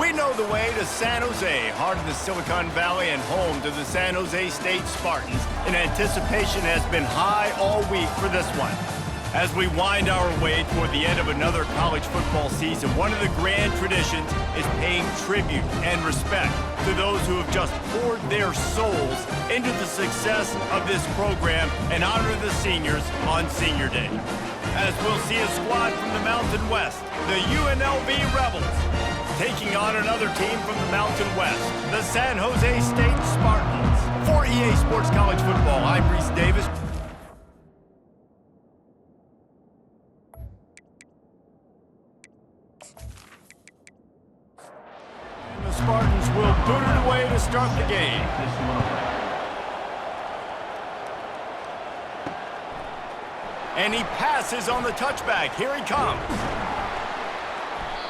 We know the way to San Jose, heart of the Silicon Valley and home to the San Jose State Spartans, and anticipation has been high all week for this one. As we wind our way toward the end of another college football season, one of the grand traditions is paying tribute and respect to those who have just poured their souls into the success of this program and honor the seniors on Senior Day. As we'll see a squad from the Mountain West, the UNLV Rebels, taking on another team from the Mountain West, the San Jose State Spartans. For EA Sports College Football, I'm Reese Davis. And the Spartans will boot it away to start the game. And he passes on the touchback. Here he comes.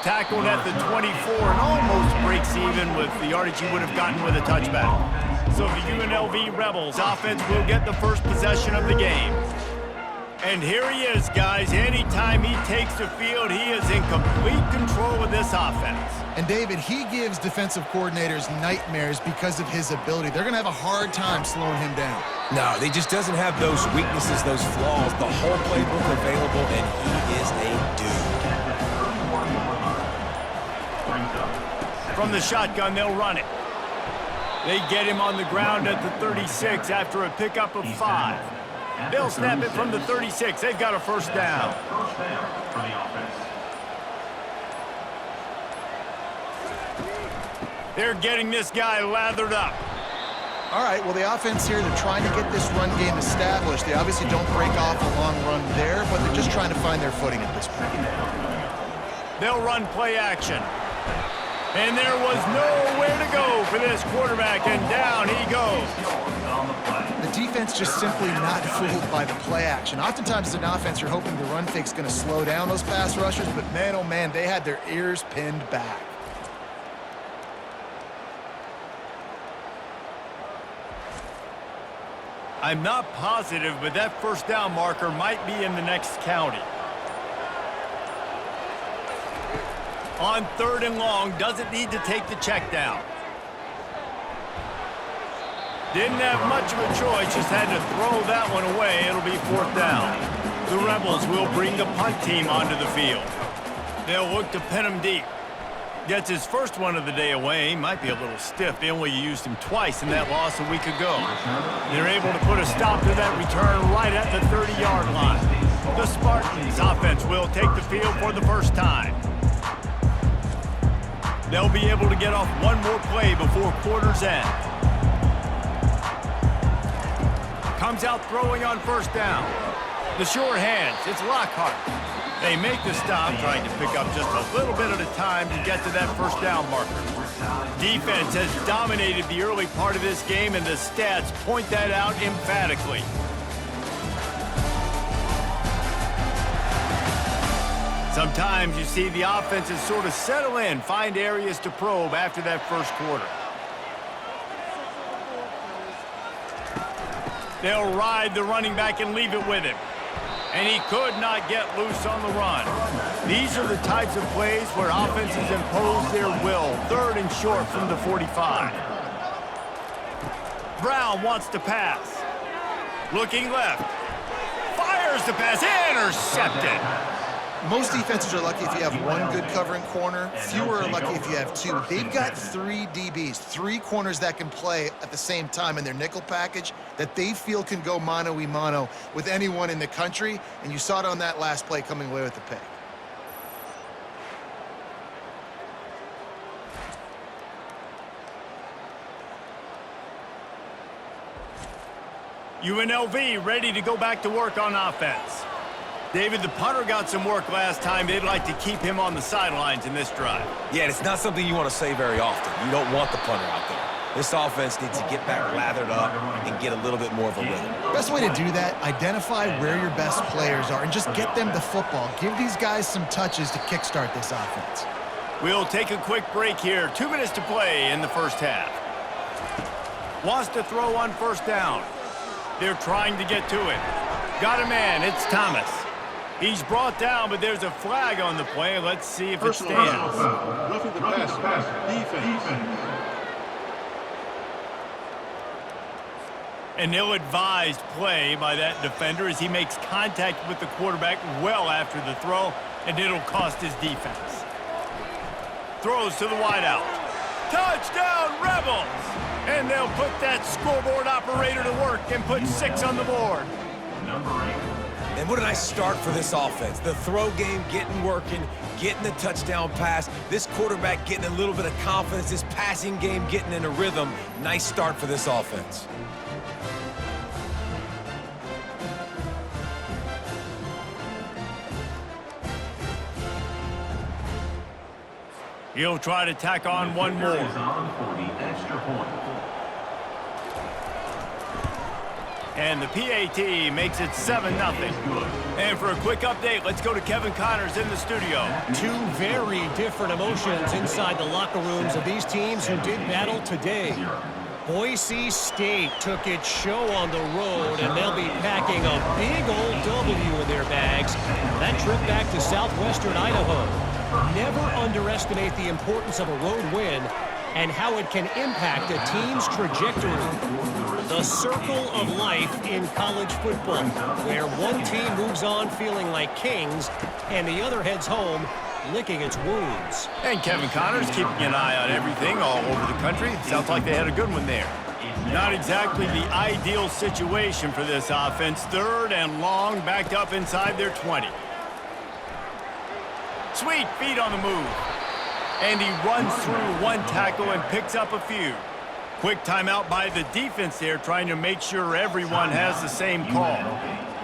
Tackled at the 24 and almost breaks even with the yardage he would have gotten with a touchback. So the UNLV Rebels offense will get the first possession of the game. And here he is, guys. Anytime he takes the field, he is in complete control of this offense. And David, he gives defensive coordinators nightmares because of his ability. They're going to have a hard time slowing him down. No, he just doesn't have those weaknesses, those flaws, the whole playbook available, and he is a dude. From the shotgun, they'll run it. They get him on the ground at the 36 after a pickup of 5. They'll snap it from the 36. They've got a first down. They're getting this guy lathered up. All right, well, the offense here, they're trying to get this run game established. They obviously don't break off a long run there, but they're just trying to find their footing at this point. They'll run play action. And there was nowhere to go for this quarterback, and down he goes. The defense just simply not fooled by the play action. Oftentimes as an offense, you're hoping the run fake's going to slow down those pass rushers, but man, oh man, they had their ears pinned back. I'm not positive, but that first down marker might be in the next county. On 3rd and long, doesn't need to take the check down. Didn't have much of a choice, just had to throw that one away. It'll be 4th down. The Rebels will bring the punt team onto the field. They'll look to pin him deep. Gets his first one of the day away. Might be a little stiff. They only used him twice in that loss a week ago. They're able to put a stop to that return right at the 30-yard line. The Spartans offense will take the field for the first time. They'll be able to get off one more play before quarter's end. Comes out throwing on first down. The sure hands, it's Lockhart. They make the stop, trying to pick up just a little bit at a time to get to that first down marker. Defense has dominated the early part of this game, and the stats point that out emphatically. Sometimes you see the offenses sort of settle in, find areas to probe after that first quarter. They'll ride the running back and leave it with him. And he could not get loose on the run. These are the types of plays where offenses impose their will. 3rd and short from the 45. Brown wants to pass. Looking left. Fires the pass. Intercepted. Most defenses are lucky if you have one good covering corner. Fewer are lucky if you have 2. They've got 3 DBs, 3 corners that can play at the same time in their nickel package that they feel can go mano-a-mano with anyone in the country, and you saw it on that last play coming away with the pick. UNLV ready to go back to work on offense. David, the punter got some work last time. They'd like to keep him on the sidelines in this drive. Yeah, it's not something you want to say very often. You don't want the punter out there. This offense needs to get back lathered up and get a little bit more of a rhythm. Best way to do that, identify where your best players are and just get them the football. Give these guys some touches to kickstart this offense. We'll take a quick break here. 2 minutes to play in the first half. Wants to throw on first down. They're trying to get to it. Got a man. It's Thomas. He's brought down, but there's a flag on the play. Let's see if it stands. Roughing the pass. Defense. An ill-advised play by that defender as he makes contact with the quarterback well after the throw, and it'll cost his defense. Throws to the wideout. Touchdown, Rebels! And they'll put that scoreboard operator to work and put 6 on the board. And what a nice start for this offense. The throw game getting working, getting the touchdown pass. This quarterback getting a little bit of confidence. This passing game getting in a rhythm. Nice start for this offense. He'll try to tack on one more. And the PAT makes it 7-0. And for a quick update, let's go to Kevin Connors in the studio. Two very different emotions inside the locker rooms of these teams who did battle today. Boise State took its show on the road, and they'll be packing a big old W in their bags. That trip back to southwestern Idaho. Never underestimate the importance of a road win and how it can impact a team's trajectory. The circle of life in college football, where one team moves on feeling like kings and the other heads home licking its wounds. And Kevin Connors keeping an eye on everything all over the country. Sounds like they had a good one there. Not exactly the ideal situation for this offense. 3rd and long, backed up inside their 20. Sweet feet on the move. And he runs through one tackle and picks up a few. Quick timeout by the defense there, trying to make sure everyone has the same call.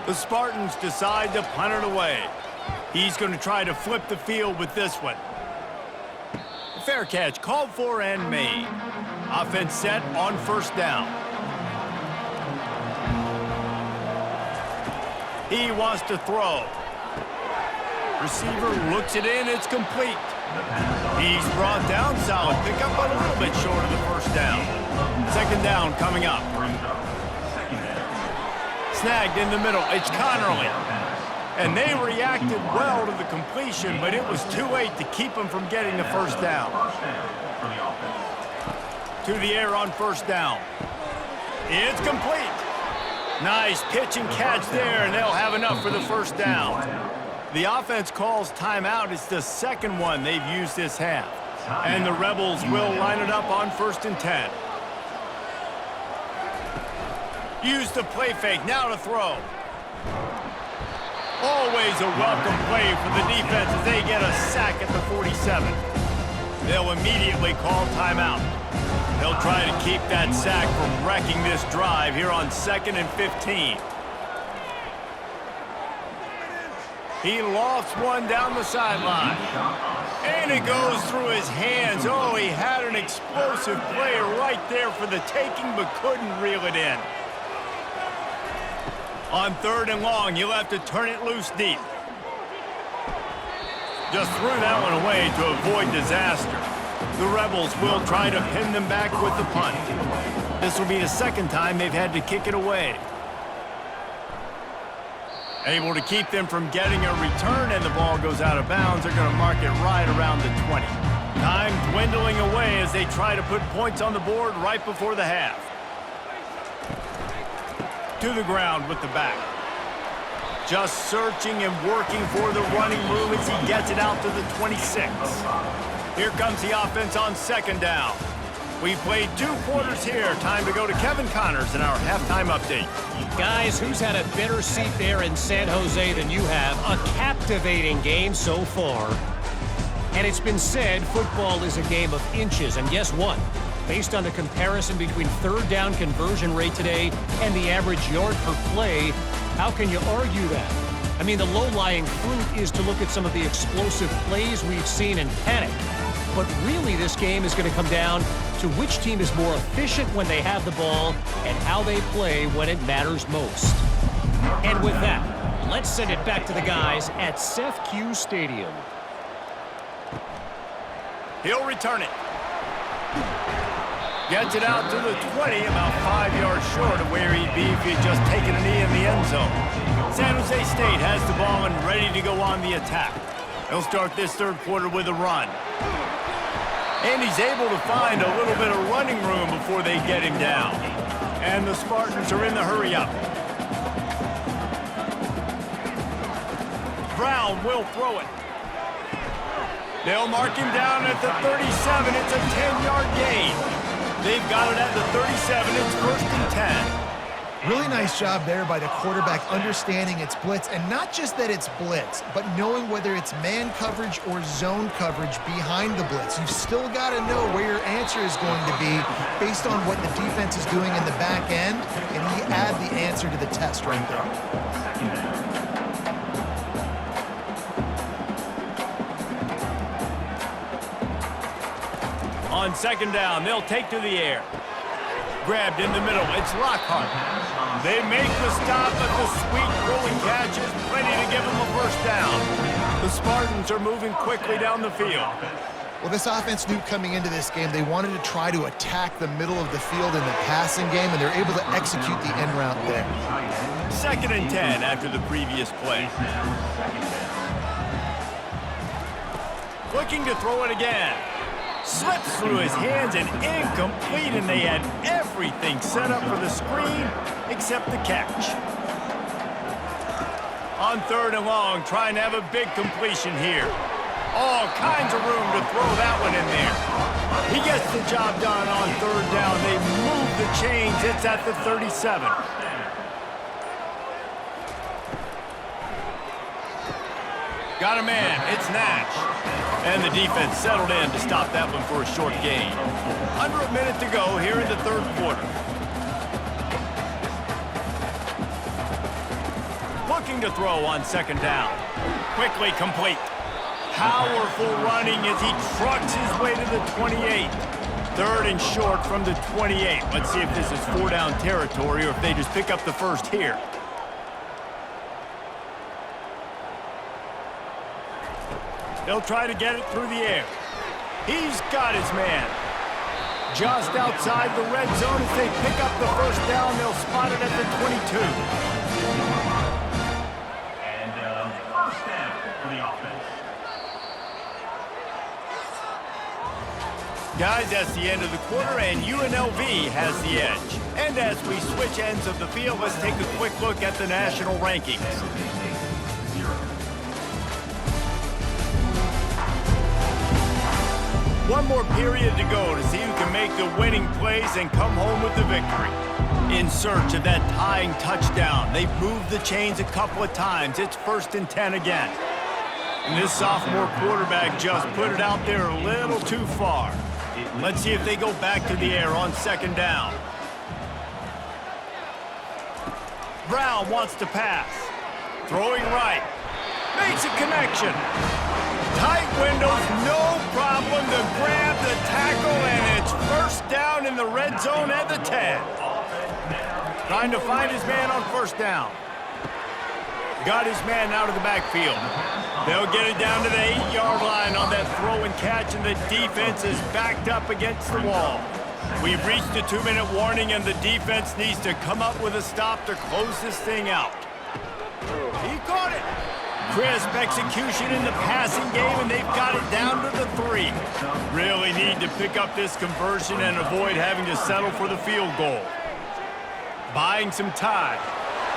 The Spartans decide to punt it away. He's going to try to flip the field with this one. Fair catch, called for and made. Offense set on 1st down. He wants to throw. Receiver looks it in, it's complete. He's brought down, solid pickup, but a little bit short of the 1st down. 2nd down coming up. Snagged in the middle, it's Connerly. And they reacted well to the completion, but it was too late to keep them from getting the 1st down. To the air on 1st down. It's complete. Nice pitch and catch there, and they'll have enough for the 1st down. The offense calls timeout. It's the 2nd one they've used this half. And the Rebels will line it up on 1st and 10. Use the play fake, now to throw. Always a welcome play for the defense as they get a sack at the 47. They'll immediately call timeout. They'll try to keep that sack from wrecking this drive here on 2nd and 15. He lofts one down the sideline. And it goes through his hands. Oh, he had an explosive play right there for the taking, but couldn't reel it in. On 3rd and long, you'll have to turn it loose deep. Just threw that one away to avoid disaster. The Rebels will try to pin them back with the punt. This will be the 2nd time they've had to kick it away. Able to keep them from getting a return, and the ball goes out of bounds. They're going to mark it right around the 20. Time dwindling away as they try to put points on the board right before the half. To the ground with the back. Just searching and working for the running room as he gets it out to the 26. Here comes the offense on 2nd down. We've played 2 quarters here. Time to go to Kevin Connors in our halftime update. Guys, who's had a better seat there in San Jose than you have? A captivating game so far. And it's been said football is a game of inches. And guess what? Based on the comparison between 3rd down conversion rate today and the average yard per play, how can you argue that? I mean, the low-lying fruit is to look at some of the explosive plays we've seen in panic. But really, this game is going to come down to which team is more efficient when they have the ball and how they play when it matters most. And with that, let's send it back to the guys at Seth Q Stadium. He'll return it. Gets it out to the 20, about 5 yards short of where he'd be if he had just taken a knee in the end zone. San Jose State has the ball and ready to go on the attack. They'll start this third quarter with a run. And he's able to find a little bit of running room before they get him down. And the Spartans are in the hurry-up. Brown will throw it. They'll mark him down at the 37. It's a 10-yard gain. They've got it at the 37. It's 1st and 10. Really nice job there by the quarterback understanding it's blitz, and not just that it's blitz, but knowing whether it's man coverage or zone coverage behind the blitz. You've still got to know where your answer is going to be based on what the defense is doing in the back end, and he add the answer to the test right there. On 2nd down, they'll take to the air. Grabbed in the middle, it's Lockhart. They make the stop, but the sweet throwing catch is ready to give them a 1st down. The Spartans are moving quickly down the field. Well, this offense knew coming into this game they wanted to try to attack the middle of the field in the passing game, and they're able to execute the end route there. 2nd and 10 after the previous play. Looking to throw it again. Slips through his hands and incomplete, and they had everything set up for the screen except the catch. On 3rd and long, trying to have a big completion here. All kinds of room to throw that one in there. He gets the job done on 3rd down. They move the chains. It's at the 37. Got a man. It's Nash. And the defense settled in to stop that one for a short gain. Under a minute to go here in the 3rd quarter. Looking to throw on 2nd down. Quickly complete. Powerful running as he trucks his way to the 28. 3rd and short from the 28. Let's see if this is 4-down territory or if they just pick up the 1st here. They'll try to get it through the air. He's got his man. Just outside the red zone as they pick up the 1st down. They'll spot it at the 22. And 1st down for the offense. Guys, that's the end of the quarter, and UNLV has the edge. And as we switch ends of the field, let's take a quick look at the national rankings. One more period to go to see who can make the winning plays and come home with the victory. In search of that tying touchdown, they've moved the chains a couple of times. It's 1st and 10 again. And this sophomore quarterback just put it out there a little too far. Let's see if they go back to the air on 2nd down. Brown wants to pass. Throwing right. Makes a connection. Tight windows, no problem to grab the tackle, and it's 1st down in the red zone at the 10. Trying to find his man on 1st down. Got his man out of the backfield. They'll get it down to the 8-yard line on that throw and catch, and the defense is backed up against the wall. We've reached a 2-minute warning, and the defense needs to come up with a stop to close this thing out. He caught it. Crisp execution in the passing game, and they've got it down to the 3. Really need to pick up this conversion and avoid having to settle for the field goal. Buying some time.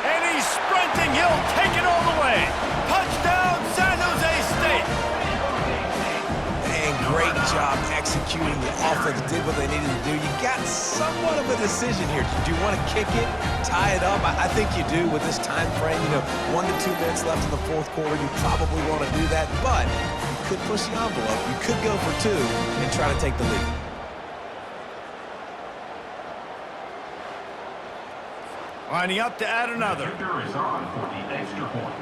And he's sprinting. He'll take it all the way. Touchdown, San Jose State. And great job executing. The offense did what they needed to do. You got somewhat of a decision here. Do you want to kick it, tie it up? I think you do with this time frame. 1 to 2 minutes left in the 4th quarter. You probably want to do that, but you could push the envelope. You could go for 2 and try to take the lead. Lining up to add another. Kicker is on for the extra point.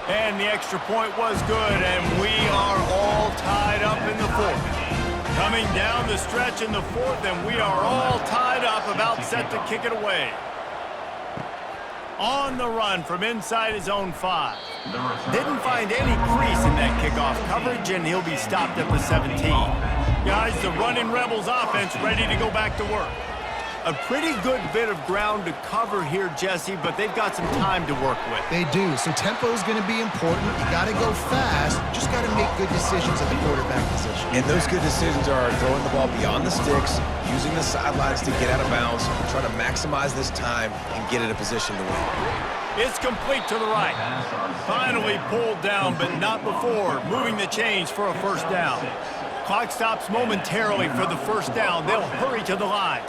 And the extra point was good, and we are all tied up in the 4th. Coming down the stretch in the 4th, and we are all tied up, about set to kick it away. On the run from inside his own 5. Didn't find any crease in that kickoff coverage, and he'll be stopped at the 17. Guys, the running Rebels offense ready to go back to work. A pretty good bit of ground to cover here, Jesse, but they've got some time to work with. They do, so tempo is going to be important. You got to go fast. Just got to make good decisions at the quarterback position. And those good decisions are throwing the ball beyond the sticks, using the sidelines to get out of bounds, trying to maximize this time and get in a position to win. It's complete to the right. Finally pulled down, but not before. Moving the chains for a first down. Clock stops momentarily for the first down. They'll hurry to the line.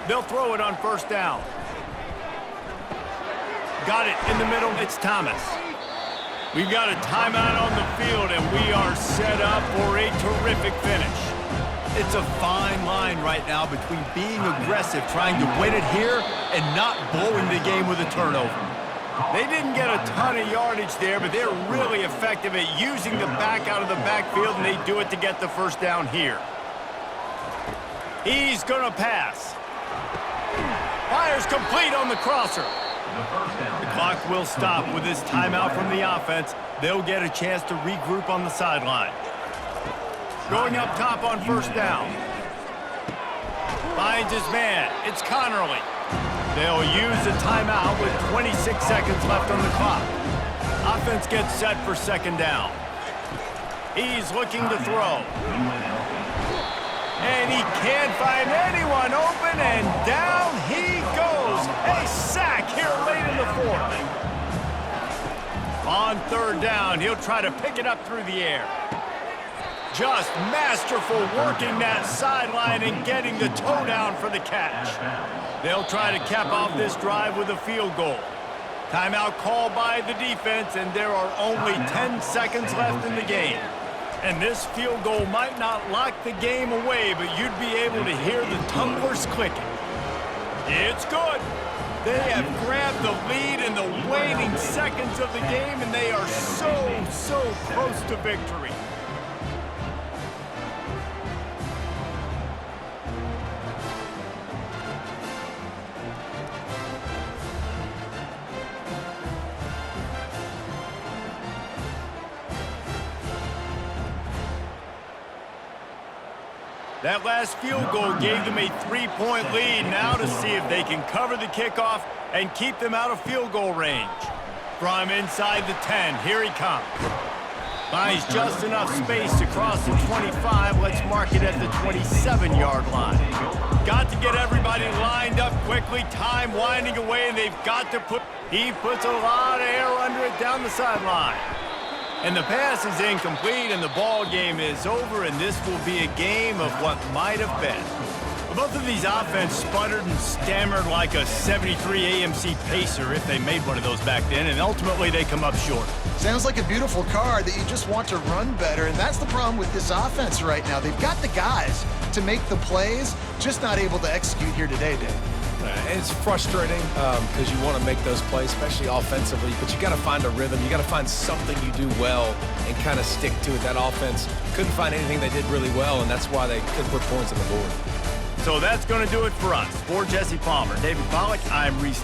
They'll throw it on first down. Got it in the middle. It's Thomas. We've got a timeout on the field, and we are set up for a terrific finish. It's a fine line right now between being aggressive, trying to win it here, and not blowing the game with a turnover. They didn't get a ton of yardage there, but they're really effective at using the back out of the backfield, and they do it to get the first down here. He's going to pass. Fires complete on the crosser. The clock will stop with this timeout from the offense. They'll get a chance to regroup on the sideline. Going up top on first down. Finds his man. It's Connerly. They'll use a timeout with 26 seconds left on the clock. Offense gets set for second down. He's looking to throw. And he can't find anyone open, and down he goes. A sack here late in the fourth. On third down, he'll try to pick it up through the air. Just masterful working that sideline and getting the toe down for the catch. They'll try to cap off this drive with a field goal. Timeout called by the defense, and there are only 10 seconds left in the game. And this field goal might not lock the game away, but you'd be able to hear the tumblers clicking. It's good. They have grabbed the lead in the waning seconds of the game, and they are so close to victory. That last field goal gave them a 3-point lead. Now to see if they can cover the kickoff and keep them out of field goal range. From inside the 10, here he comes. Finds just enough space to cross the 25. Let's mark it at the 27-yard line. Got to get everybody lined up quickly. Time winding away, and they've got to put... He puts a lot of air under it down the sideline. And the pass is incomplete, and the ball game is over, and this will be a game of what might have been. Both of these offenses sputtered and stammered like a 73 AMC Pacer, if they made one of those back then, and ultimately they come up short. Sounds like a beautiful car that you just want to run better, and that's the problem with this offense right now. They've got the guys to make the plays, just not able to execute here today, Dave. It's frustrating because you want to make those plays, especially offensively, but you got to find a rhythm. You got to find something you do well and kind of stick to it. That offense couldn't find anything they did really well, and that's why they couldn't put points on the board. So that's going to do it for us. For Jesse Palmer, David Pollack, I'm Reese.